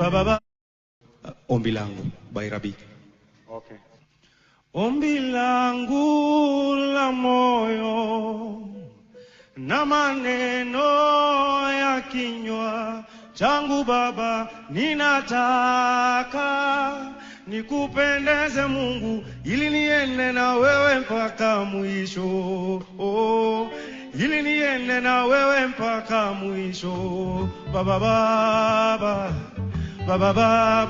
Baba, ombi langu by Rabi. Okay. Ombi langu la moyo na maneno ya kinywa changu Baba, ninataka nikupendeze Mungu, ili niende na wewe mpaka mwisho. Ili niende na wewe mpaka mwisho. Baba baba, baba baba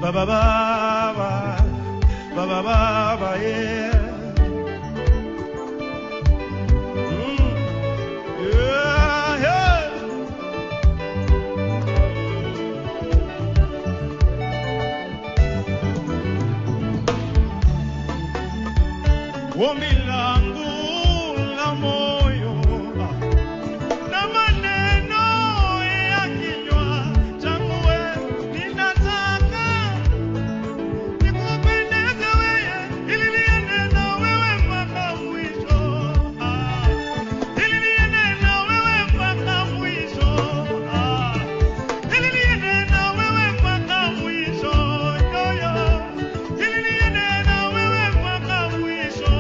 baba baba, baba baba yeah. Ombi langu la moyo na maneno ya kinywa changu, ninataka nikupendeze wewe, ili niende na wewe mpaka mwisho. Ili niende na wewe mpaka mwisho. Ili niende na wewe mpaka mwisho. Ili niende na wewe mpaka mwisho.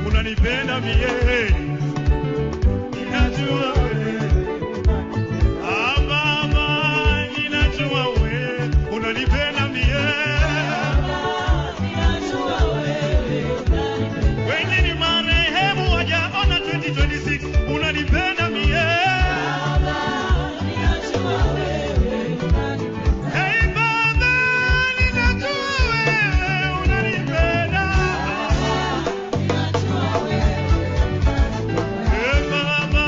Unanipenda mie, ninajua wewe. Baba, ninajua wewe unanipenda mie. Ninajua wewe unanipenda. Wengine marehemu wajaona 2026 unanipenda mie. Baba, ninajua wewe unanipenda. Hey Baba, ninajua wewe unanipenda. Baba,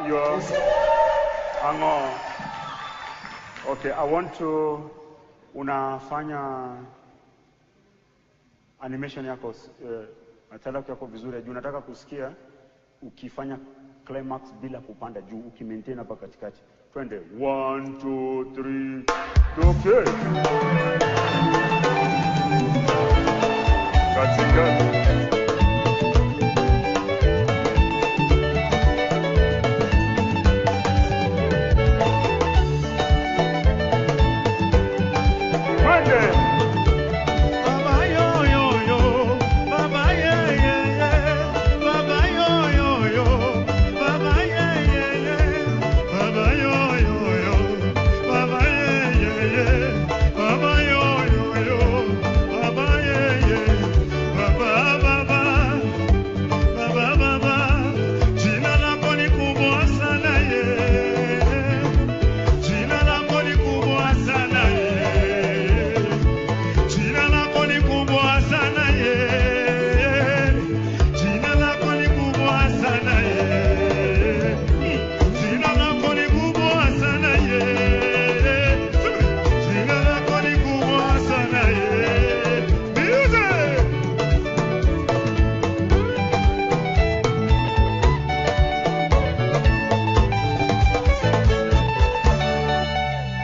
your ango. Okay, I want to unafanya animation yako talaka yako vizuri juu nataka kusikia ukifanya climax bila kupanda juu ukimaintain hapa katikati. Twende 1 2 3 okay. Katikati.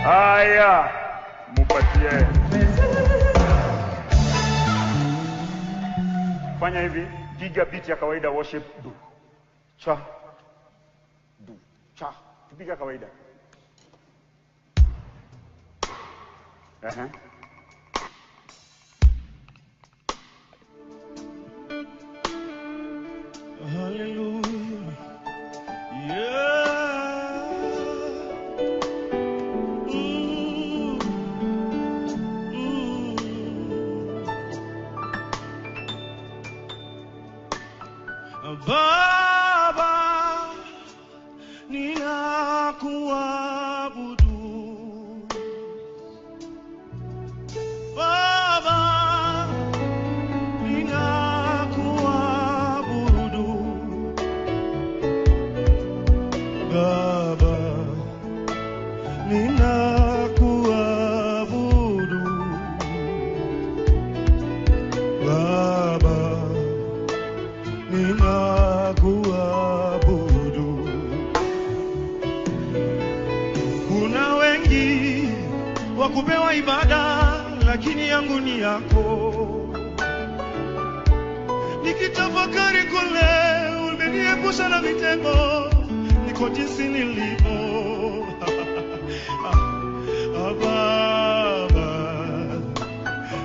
Aya, mupatie. Fanya hivi, piga beat ya kawaida worship du. Cha. Du. Cha. Piga kawaida. Hallelujah. Yeah. Baba, ninakuabudu. Baba, ninakuabudu. Baba, ninakuabudu. Baba, ninakuabudu. Kuna wengi wa kupewa ibada, lakini yangu ni yako. Nikitafakari kule, umeniepusha na mitego, niko jinsi nilivyo. Baba,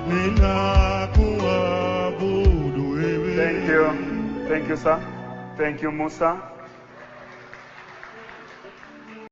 ninakuabudu wewe. Thank you. Thank you, sir. Thank you, Musa.